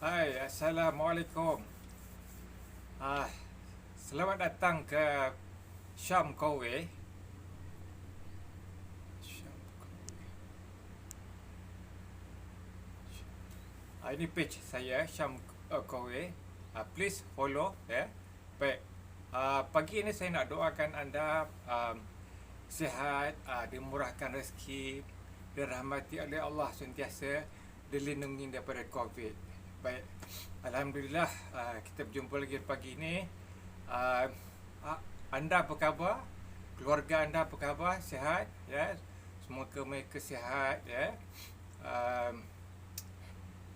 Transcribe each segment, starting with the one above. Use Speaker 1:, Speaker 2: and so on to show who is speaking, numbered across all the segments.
Speaker 1: Hai, Assalamualaikum. Ah, Selamat datang ke Syam Kowe. Syam Kowe. Ini page saya, Syam Kowe. Please follow ya. Baik. Pagi ini saya nak doakan anda sihat, dimurahkan rezeki, dirahmati oleh Allah sentiasa, dilindungi daripada COVID. Baik, Alhamdulillah, kita berjumpa lagi pagi ini. Anda apa khabar? Keluarga anda apa khabar? Sihat? Ya, semoga mereka sihat. Ya.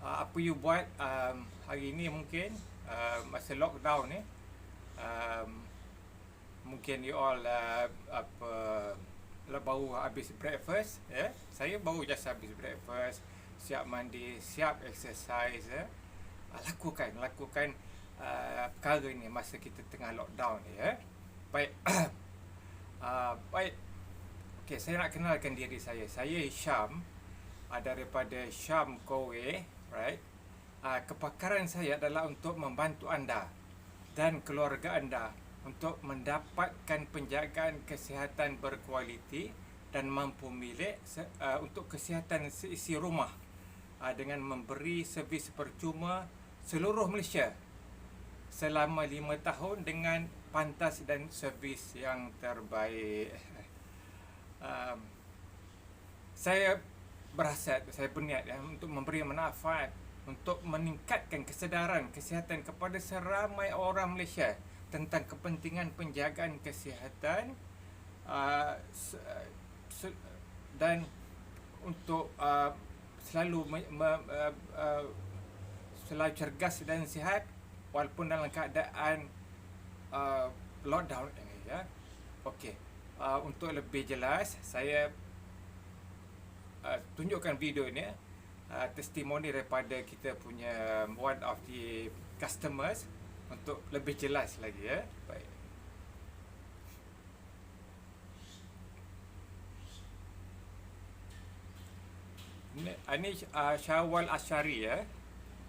Speaker 1: Apa you buat hari ini mungkin masa lockdown ni? Mungkin you all baru habis breakfast. Ya, saya baru just habis breakfast, siap mandi, siap exercise. Ya. Lakukan perkara ini masa kita tengah lockdown ni, ya. Baik. Baik. Okey, saya nak kenalkan diri saya. Saya Syam, daripada Syam Kowe, right? Kepakaran saya adalah untuk membantu anda dan keluarga anda untuk mendapatkan penjagaan kesihatan berkualiti dan mampu milik untuk kesihatan seisi rumah, dengan memberi servis percuma seluruh Malaysia selama 5 tahun dengan pantas dan servis yang terbaik. Saya berhasrat, saya berniat untuk memberi manfaat, untuk meningkatkan kesedaran kesihatan kepada seramai orang Malaysia tentang kepentingan penjagaan kesihatan, dan untuk selalu selalu cergas dan sihat walaupun dalam keadaan lockdown ini, ya. Okey. Untuk lebih jelas, saya tunjukkan video ini, testimoni daripada kita punya one of the customers untuk lebih jelas lagi, ya. Baik. Ini Syawal Asyari, ya.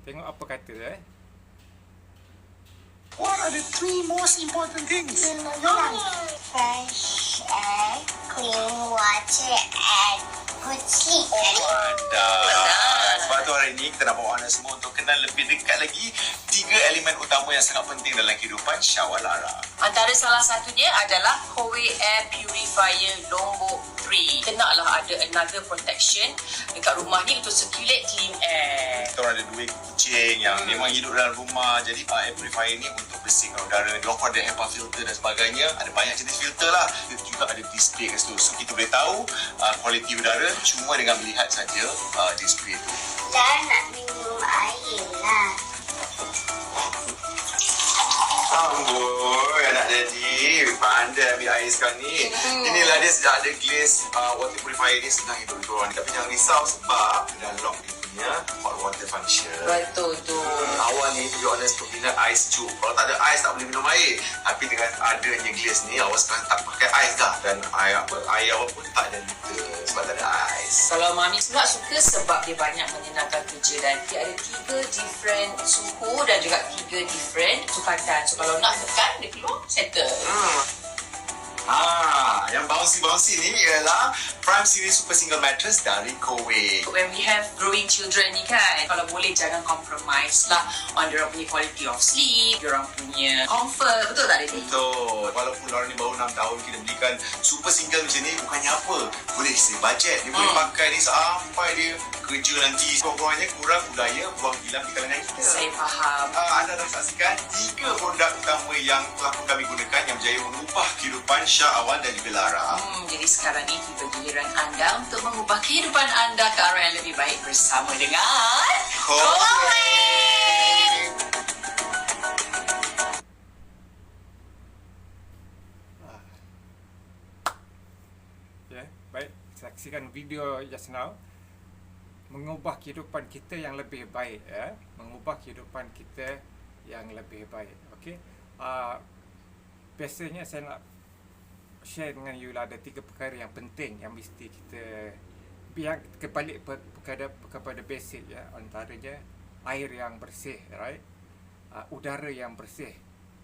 Speaker 1: Tengok apa kata, ya.
Speaker 2: What are the three most important things in your life?
Speaker 3: Fresh air, clean water, and good sleep.
Speaker 2: Sebab tu hari ini kita nak bawa anda semua untuk kenal lebih dekat lagi 3 elemen utama yang sangat penting dalam kehidupan Syawal Ara.
Speaker 4: Antara salah satunya adalah Kowe Air Purifier Lombok 3. Kenaklah ada another protection dekat rumah ni untuk circulate clean air.
Speaker 2: Kita orang ada 2 kucing yang memang hidup dalam rumah. Jadi air purifier ni untuk bersihkan udara. Dia orang ada HEPA filter dan sebagainya. Ada banyak jenis filter lah. Kita juga ada display kat situ. So kita boleh tahu kualiti udara cuma dengan melihat saja display tu.
Speaker 3: Dan nak minum air lah.
Speaker 2: Amboi, anak jadi pandai ambil air sekarang ni. Inilah dia, sejak ada glaze water purifier ni senang hidup diorang. Tapi jangan risau sebab dah lock dia punya hot water function.
Speaker 4: Betul tu.
Speaker 2: Awal ni, to be honest, tu minat ais sejuk. Kalau tak ada ais, tak boleh minum air. Tapi dengan adanya glaze ni, awak sekarang tak pakai ais dah. Dan air awak pun tak ada liter sebab tak ada ais.
Speaker 4: Kalau Mami pula suka sebab dia banyak menyenangkan kerja dan dia ada 3 different suhu dan juga 3 different sukatan. So kalau nak tekan, dia keluar, settle.
Speaker 2: Yang bouncy-bouncy ni ialah Prime Series Super Single Mattress dari Kowe.
Speaker 4: When we have growing children ni kan, kalau boleh jangan compromise lah on diorang punya quality of sleep, diorang punya comfort. Betul tak, Daddy?
Speaker 2: Betul. Walaupun orang ni baru 6 tahun, kita belikan super single macam ni bukannya apa. Boleh save budget. Dia boleh pakai ni sampai dia kerja nanti. Kurang-kurangnya kurang budaya buang gilam di kalangan kita.
Speaker 4: Saya faham.
Speaker 2: Anda dah saksikan 3 produk utama yang telah pun kami gunakan yang berjaya mengubah kehidupan Syah Awal dan juga Lara.
Speaker 4: Jadi sekarang ni tiba giliran anda untuk mengubah kehidupan anda ke arah yang lebih baik bersama dengan Kowe.
Speaker 1: Ya, baik. Saksikan video just now. Mengubah kehidupan kita yang lebih baik, ya. Mengubah kehidupan kita yang lebih baik. Okey. Biasanya saya nak share dengan you lah, ada 3 perkara yang penting yang mesti kita biar kembali kepada basic, ya. Antaranya air yang bersih, right? Udara yang bersih,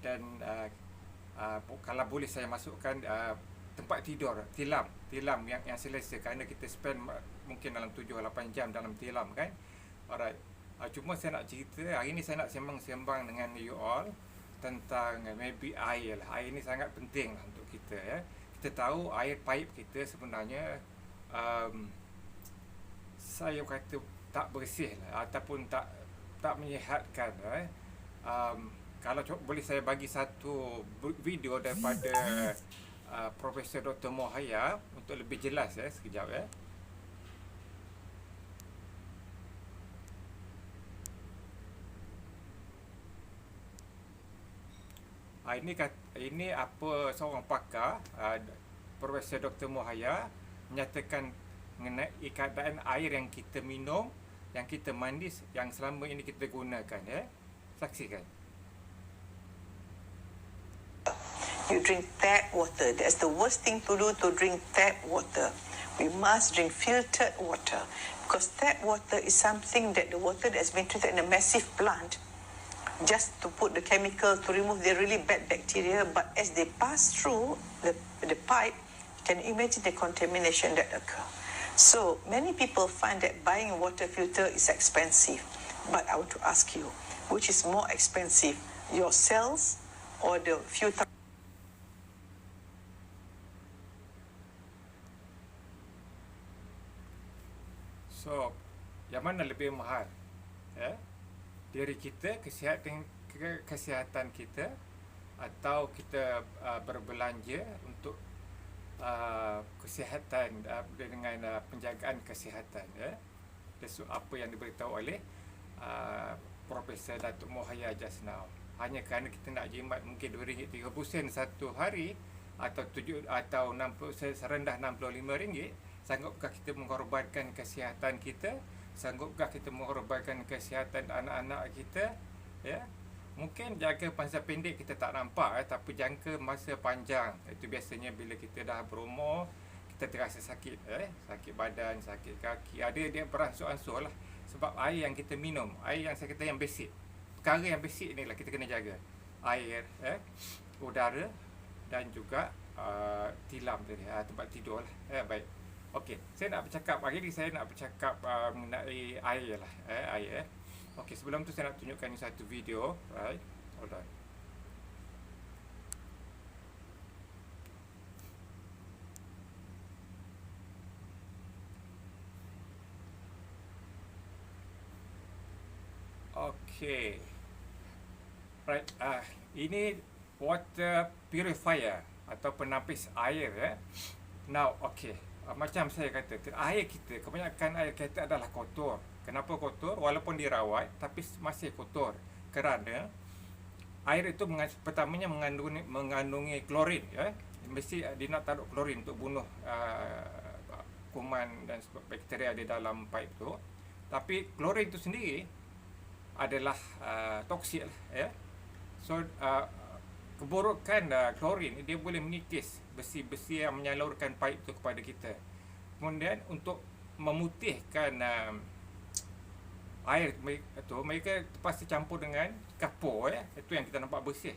Speaker 1: dan kalau boleh saya masukkan tempat tidur, tilam yang selesa, kerana kita spend mungkin dalam 7-8 jam dalam tilam kan. Alright. Cuma saya nak cerita, hari ni saya nak sembang-sembang dengan you all tentang maybe air lah. Air ni sangat penting lah untuk kita, ya. Kita tahu air paip kita sebenarnya saya kata tak bersih lah, ataupun tak menyihatkan, kalau boleh saya bagi satu video daripada Profesor Dr. Mohaya untuk lebih jelas, sekejap, Ini apa seorang pakar, Profesor Dr. Mohaya menyatakan mengenai keadaan air yang kita minum, yang kita mandi, yang selama ini kita gunakan, saksikan.
Speaker 5: You drink tap water. That's the worst thing to do, to drink tap water. We must drink filtered water, because tap water is something that the water that has been treated in a massive plant just to put the chemical to remove the really bad bacteria, but as they pass through the pipe, you can imagine the contamination that occur. So many people find that buying a water filter is expensive, but I want to ask you, which is more expensive, your cells or the few
Speaker 1: So, yang mana lebih mahal? Diri kita, kesihatan kita, atau kita berbelanja untuk kesihatan dengan penjagaan kesihatan, apa yang diberitahu oleh Profesor Datuk Mohaya just now. Hanya kerana kita nak jimat mungkin RM2.30 satu hari, atau 60, serendah RM65, sanggupkah kita mengorbankan kesihatan kita? Sanggupkah kita mengorbankan kesihatan anak-anak kita? Mungkin jangka masa pendek kita tak nampak, tapi jangka masa panjang, itu biasanya bila kita dah berumur, kita terasa sakit, sakit badan, sakit kaki. Ada dia beransur-ansur lah, sebab air yang kita minum, air yang saya kata yang basic, perkara yang basic ni lah kita kena jaga. Air, udara, dan juga tilam tadi, tempat tidur lah. Baik. Okey, saya nak bercakap, hari ni saya nak bercakap mengenai air lah, air. Okey, sebelum tu saya nak tunjukkan ni satu video, right? Hold on. Okey. Right, ini water purifier atau penapis air, Now, okey. Macam saya kata, air kita, kebanyakan air kita adalah kotor. Kenapa kotor? Walaupun dirawat, tapi masih kotor. Kerana air itu pertamanya mengandungi klorin, Mesti dia nak taruh klorin untuk bunuh kuman dan bakteria di dalam pipe tu. Tapi klorin itu sendiri adalah toksik, So keburukan klorin, dia boleh mengikis besi-besi yang menyalurkan pipe tu kepada kita. Kemudian untuk memutihkan air itu, mereka terpaksa campur dengan kapur, itu yang kita nampak bersih,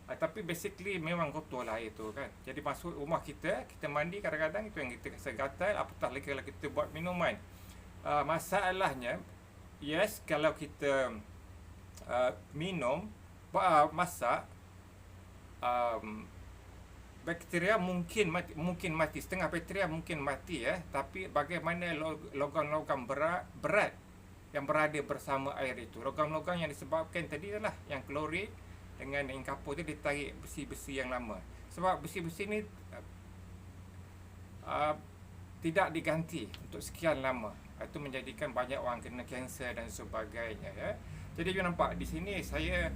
Speaker 1: tapi basically memang kotor lah air tu kan. Jadi masuk rumah kita mandi, kadang-kadang itu yang kita rasa gatal, apatah lagi kalau kita buat minuman. Masalahnya, yes, kalau kita minum, masak, bakteria mungkin mati, setengah bakteria mungkin mati, tapi bagaimana logam-logam berat yang berada bersama air itu. Logam-logam yang disebabkan tadi adalah yang klorin dengan yang kapur tu ditarik besi-besi yang lama. Sebab besi-besi ni tidak diganti untuk sekian lama. Itu menjadikan banyak orang kena kanser dan sebagainya, Jadi you nampak di sini saya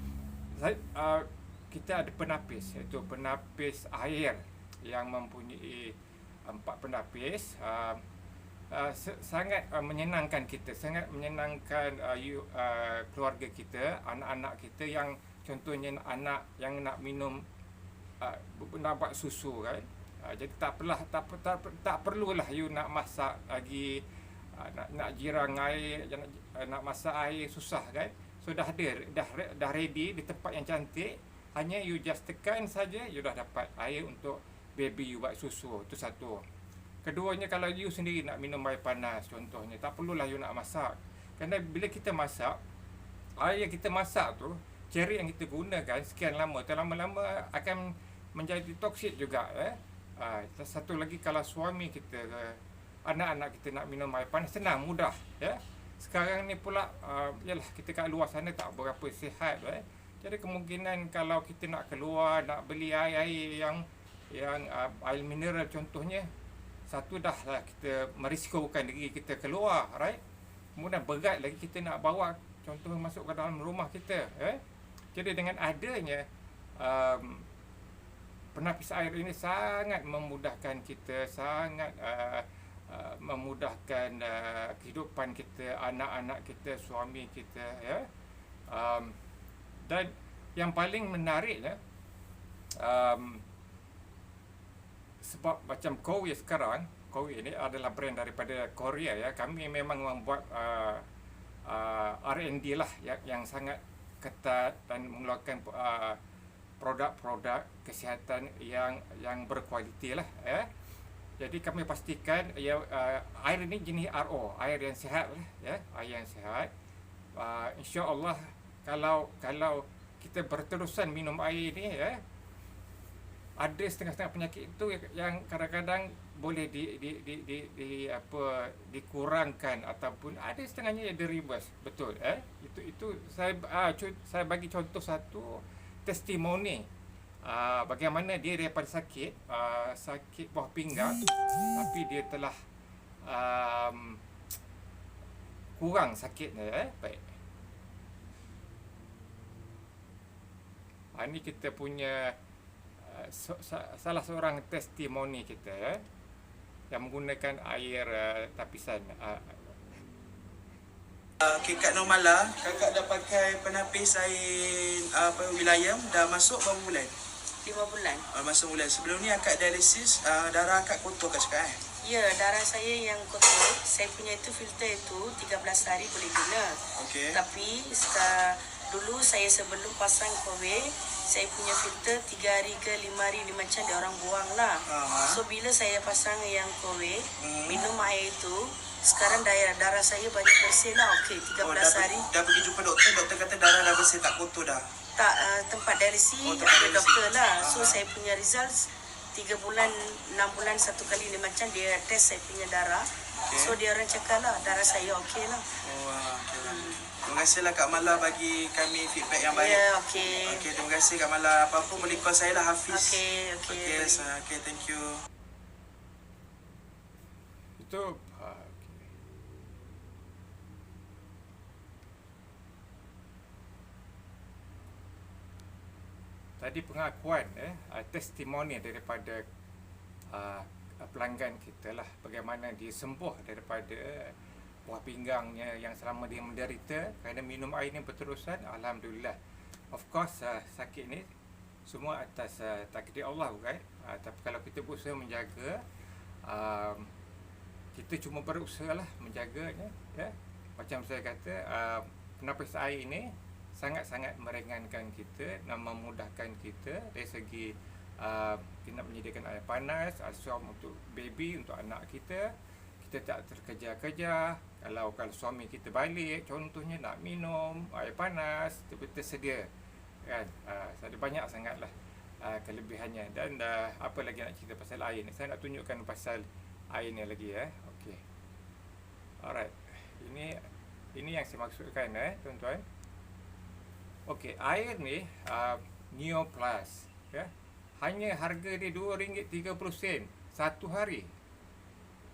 Speaker 1: kita ada penapis, iaitu penapis air yang mempunyai 4 penapis. Sangat menyenangkan kita, sangat menyenangkan keluarga kita, anak-anak kita yang contohnya anak yang nak minum, nak buat susu kan. Jadi tak perlulah you nak masak lagi nak jirang air, nak masak air susah kan. So dah ready di tempat yang cantik, hanya you just tekan saja, you dah dapat air untuk baby you buat susu. Itu satu. Keduanya, kalau you sendiri nak minum air panas contohnya, tak perlulah you nak masak. Kerana bila kita masak, air yang kita masak tu, cherry yang kita gunakan sekian lama, lama-lama akan menjadi toksik juga. Satu lagi, kalau suami kita, anak-anak kita nak minum air panas, senang, mudah. Sekarang ni pula, yalah, kita kat luar sana tak berapa sihat. Jadi kemungkinan kalau kita nak keluar, nak beli air yang air mineral contohnya, satu dah lah kita merisikokan diri kita keluar, right? Kemudian berat lagi kita nak bawa contohnya masuk ke dalam rumah kita. Jadi dengan adanya penapis air ini sangat memudahkan kita, sangat memudahkan kehidupan kita, anak-anak kita, suami kita, dan yang paling menariknya, sebab macam Kowi sekarang, Kowi ini adalah brand daripada Korea ya. Kami memang membuat R&D lah yang sangat ketat dan mengeluarkan produk-produk kesihatan yang berkualiti lah. Jadi kami pastikan air ini jenis RO, air yang sihat lah ya, air yang sihat. Insya-Allah kalau kita berterusan minum air ini ada setengah-setengah penyakit itu yang kadang-kadang boleh dikurangkan, ataupun ada setengahnya yang di-reverse. Betul itu saya bagi contoh satu testimoni bagaimana dia daripada sakit bawah pinggang, tapi dia telah kurang sakitnya. Baik. Ini kita punya salah seorang testimoni kita yang menggunakan air tapisan.
Speaker 6: Okay, Kak Normala, kakak dah pakai penapis air wilayah dah masuk berapa bulan?
Speaker 7: 5 bulan.
Speaker 6: Masuk bulan. Sebelum ni akak dialisis, darah akak kotor kat cakap
Speaker 7: Ya, darah saya yang kotor. Saya punya itu filter itu 13 hari boleh guna.
Speaker 6: Okey.
Speaker 7: Tapi dulu saya sebelum pasang COVID, saya punya filter 3 hari ke 5 hari ni macam dia orang buang lah. So bila saya pasang yang COVID, minum air itu, sekarang darah saya banyak bersih lah. Okey, 13 hari.
Speaker 6: Dah pergi jumpa doktor kata darah dah bersih, tak kotor dah.
Speaker 7: Tak, tempat dialisis ada doktor lah. So saya punya results 3 bulan, 6 bulan satu kali ni macam dia test saya punya darah. So dia orang cakap lah darah saya okey lah.
Speaker 6: Terima kasihlah Kak Mala bagi kami feedback yang baik.
Speaker 7: Ya, okey.
Speaker 6: Okey, terima kasih Kak Mala. Apa-apa boleh call saya lah, Hafiz.
Speaker 7: Okey.
Speaker 6: Okey, thank you.
Speaker 1: Itu tadi pengakuan testimoni daripada pelanggan kita lah, bagaimana dia sembuh daripada buah pinggangnya yang selama dia menderita kerana minum air ni berterusan. Alhamdulillah. Of course sakit ni semua atas takdir Allah kan. Tapi kalau kita berusaha menjaga, kita cuma berusaha lah menjaganya ya. Macam saya kata, penapis air ini sangat-sangat meringankan kita dan memudahkan kita dari segi kita nak menyediakan air panas, asuam untuk baby, untuk anak kita. Kita tak terkejar-kejar. Kalau suami kita balik contohnya nak minum air panas, tersedia kan. Ada banyak sangatlah kelebihannya. Dan apa lagi nak cerita pasal air ni, saya nak tunjukkan pasal air ni lagi okey. Alright, ini yang saya maksudkan tuan-tuan. Okey, air ni Neo Plus ya. Hanya harga dia RM2.30 satu hari.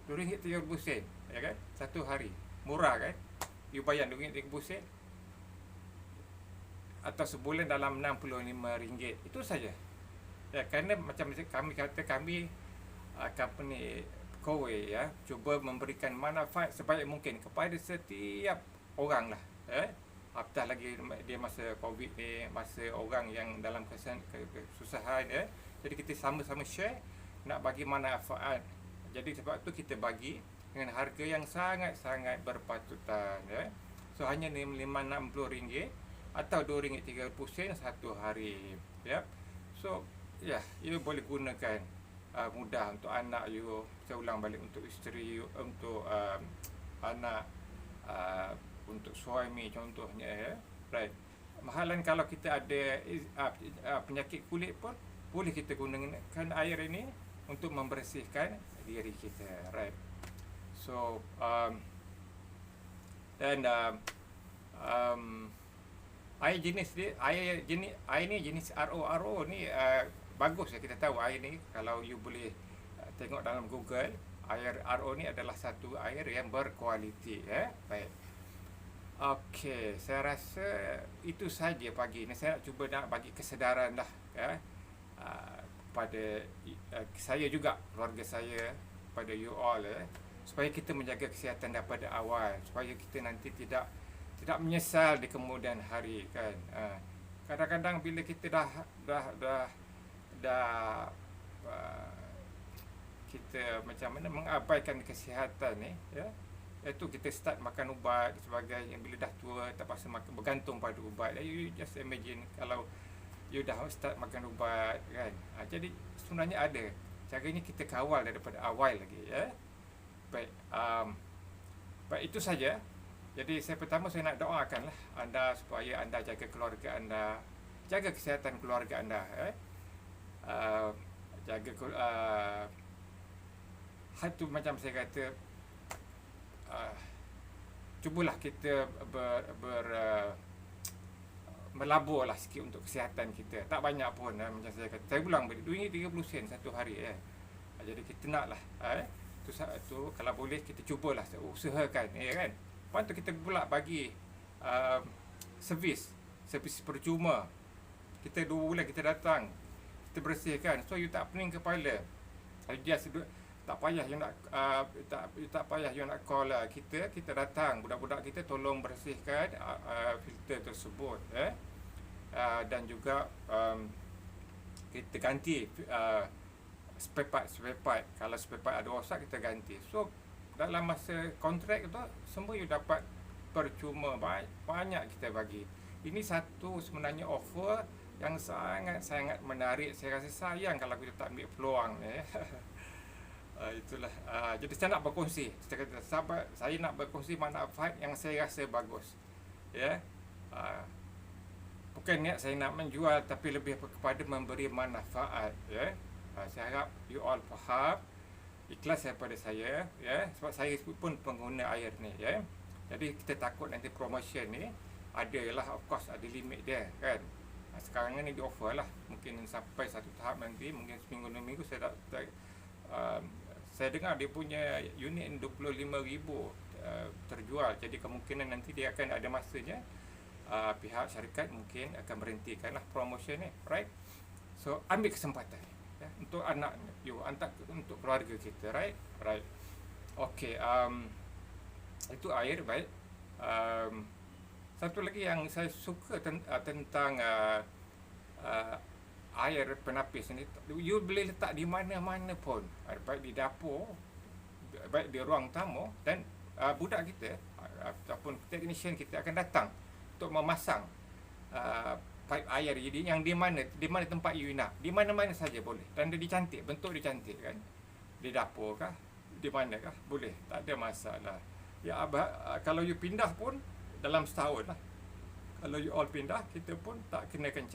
Speaker 1: RM2.30 ya kan, satu hari. Murah kan? You bayar RM2.30 atau sebulan dalam RM65. Itu saja. Ya, kerana macam kami kata, kami company Kowe ya, cuba memberikan manfaat sebaik mungkin kepada setiap orang lah. Apatah lagi dia masa COVID ni, masa orang yang dalam kesusahan Jadi kita sama-sama share nak bagi manfaat. Jadi sebab tu kita bagi dengan harga yang sangat-sangat berpatutan, ya. So hanya RM560 atau RM2.30 satu hari, ya. So ya, you boleh gunakan mudah untuk anak you. Saya ulang balik, untuk isteri you, untuk anak, untuk suami contohnya, ya. Right. Mahalan kalau kita ada penyakit kulit pun boleh kita gunakan air ini untuk membersihkan diri kita, right. So dan air ni jenis RO ni bagus ya, kita tahu air ni, kalau you boleh tengok dalam Google, air RO ni adalah satu air yang berkualiti, ya. Baik. Okey, saya rasa itu saja pagi ni. Saya nak cuba bagi kesedaran dah, ya, pada saya juga, keluarga saya, pada you all, ya, supaya kita menjaga kesihatan daripada awal, supaya kita nanti tidak menyesal di kemudian hari, kan. Kadang-kadang bila kita dah kita macam mana mengabaikan kesihatan ni, ya, iaitu kita start makan ubat dan sebagainya. Bila dah tua terpaksa makan, bergantung pada ubat. You just imagine kalau you dah start makan ubat, kan. Jadi sebenarnya ada caranya kita kawal daripada awal lagi, ya. Baik, baik, itu saja. Jadi pertama saya nak doakanlah anda supaya anda jaga keluarga anda, jaga kesihatan keluarga anda, jaga tu macam saya kata, cubalah kita melaburlah sikit untuk kesihatan kita. Tak banyak pun, macam saya kata, saya ulang balik, RM2.30 satu hari, ya. Jadi kita naklah, tu kalau boleh kita cubalah usahakan, ya, kan. Lepas tu kita pula bagi servis percuma. Kita 2 bulan kita datang, kita bersihkan, so you tak pening kepala. Just tak payah you nak tak payah you nak call kita datang, budak-budak kita tolong bersihkan filter tersebut, dan juga kita ganti spare part. Kalau spare part ada rosak, kita ganti. So dalam masa kontrak tu semua you dapat percuma. Banyak kita bagi. Ini satu sebenarnya offer yang sangat-sangat menarik. Saya rasa sayang kalau kita tak ambil peluang ni. Itulah. Jadi saya nak berkongsi. Saya nak berkongsi manfaat yang saya rasa bagus. Ya. Bukan niat saya nak menjual, tapi lebih kepada memberi manfaat, ya. Saya harap you all faham, ikhlas daripada saya, ya. Sebab saya pun pengguna air ni, ya. Jadi kita takut nanti promotion ni adalah, of course ada limit dia, kan. Sekarang ni di offer lah, mungkin sampai satu tahap nanti, mungkin seminggu 2 minggu saya dengar dia punya unit 25,000 terjual. Jadi kemungkinan nanti dia akan ada masanya pihak syarikat mungkin akan berhentikanlah promotion ni, right. So ambil kesempatan, ya, untuk anak you, untuk keluarga kita, right. Okey, itu air. Baik. Satu lagi yang saya suka tentang air penapis ni, you boleh letak di mana-mana pun, baik di dapur, baik di ruang tamu, dan budak kita ataupun technician kita akan datang untuk memasang pipe air. Jadi yang di mana tempat you nak, di mana-mana saja boleh, dan dia dicantik, bentuk dia cantik, kan. Di dapur kah, di mana kah, boleh, tak ada masalah. Ya, kalau you pindah pun dalam setahun lah. Kalau you all pindah, kita pun tak kenakan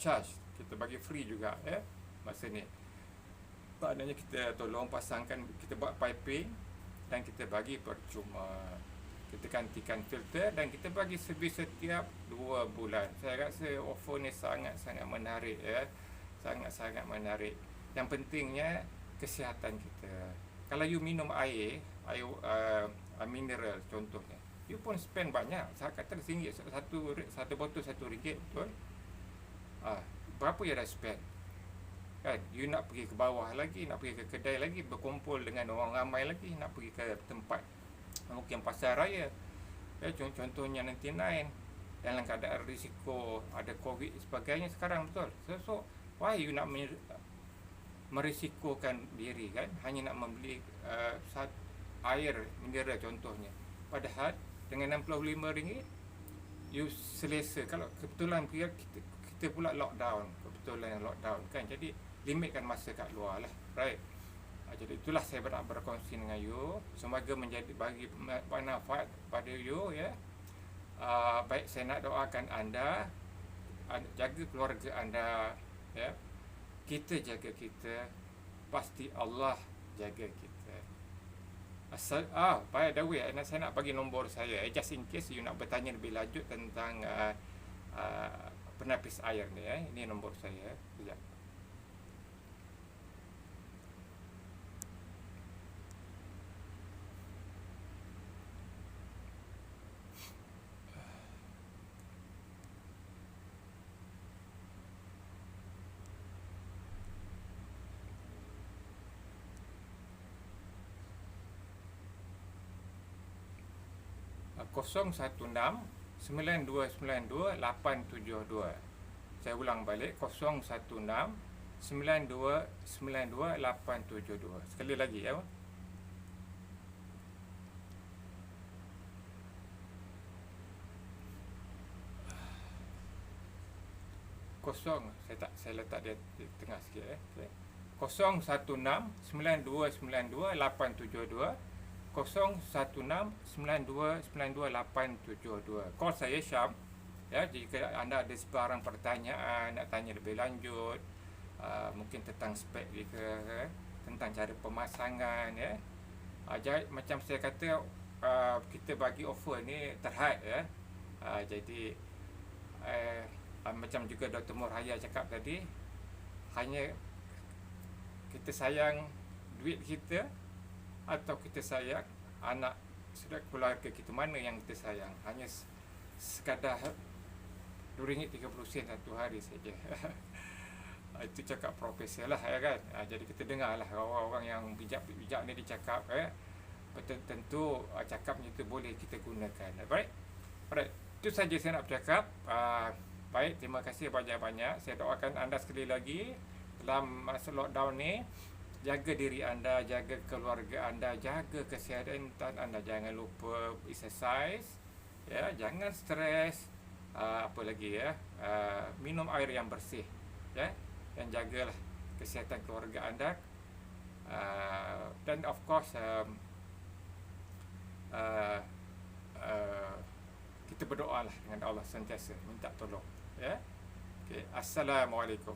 Speaker 1: charge, kita bagi free juga, ya, masa ni. Maknanya kita tolong pasangkan, kita buat piping dan kita bagi percuma. Kita gantikan filter dan kita bagi servis setiap 2 bulan. Saya rasa offer ni sangat-sangat menarik, ya. Sangat-sangat menarik. Yang pentingnya kesihatan kita. Kalau you minum air mineral contohnya, you pun spend banyak. Saya kata RM1, satu botol RM1, betul? Berapa you dah spend? Kan? You nak pergi ke bawah lagi, nak pergi ke kedai lagi, berkumpul dengan orang ramai lagi, nak pergi ke tempat mungkin pasar raya, ya, contohnya 99, dalam keadaan risiko ada COVID sebagainya sekarang, betul. So why you nak merisikokan diri, kan, hanya nak membeli air mineral contohnya. Padahal dengan RM65 you selesa. Kalau kebetulan kita pula lockdown, kebetulan lockdown kan, jadi limitkan masa kat luar lah, right? Jadi itulah saya nak berkongsi dengan you. Semoga menjadi bagi manfaat pada you, ya. Baik, saya nak doakan anda, jaga keluarga anda, ya. Kita jaga kita, pasti Allah jaga kita. By the way, saya nak bagi nombor saya, just in case you nak bertanya lebih lanjut tentang penapis air ni, ini nombor saya. Sekejap. (016 9292 872). Saya ulang balik, 016 9292 872. Sekali lagi, ya. Saya letak dia di tengah sikit, okay. 016 9292 872. 016-9292-872. Call saya Syam, ya. Jika anda ada sebarang pertanyaan, nak tanya lebih lanjut, mungkin tentang spek ke, tentang cara pemasangan, ya. Macam saya kata, kita bagi offer ni terhad, ya. Jadi macam juga Dr. Murhaya cakap tadi, hanya kita sayang duit kita atau kita sayang anak saudara keluarga kita, mana yang kita sayang? Hanya sekadar RM2.30 satu hari saja. Itu cakap profesor lah, ya kan. Jadi kita dengarlah orang-orang yang bijak-bijak ni dicakap, ya. Betul, tentu cakapnya itu boleh kita gunakan. Baik, itu saja saya nak bercakap. Baik, terima kasih banyak-banyak. Saya doakan anda sekali lagi dalam masa lockdown ni, jaga diri anda, jaga keluarga anda, jaga kesihatan anda. Jangan lupa exercise, ya. Jangan stres. Apa lagi, ya, minum air yang bersih, ya. Dan jagalah kesihatan keluarga anda. Dan of course, kita berdoalah dengan Allah sentiasa minta tolong, ya. Okay. Assalamualaikum.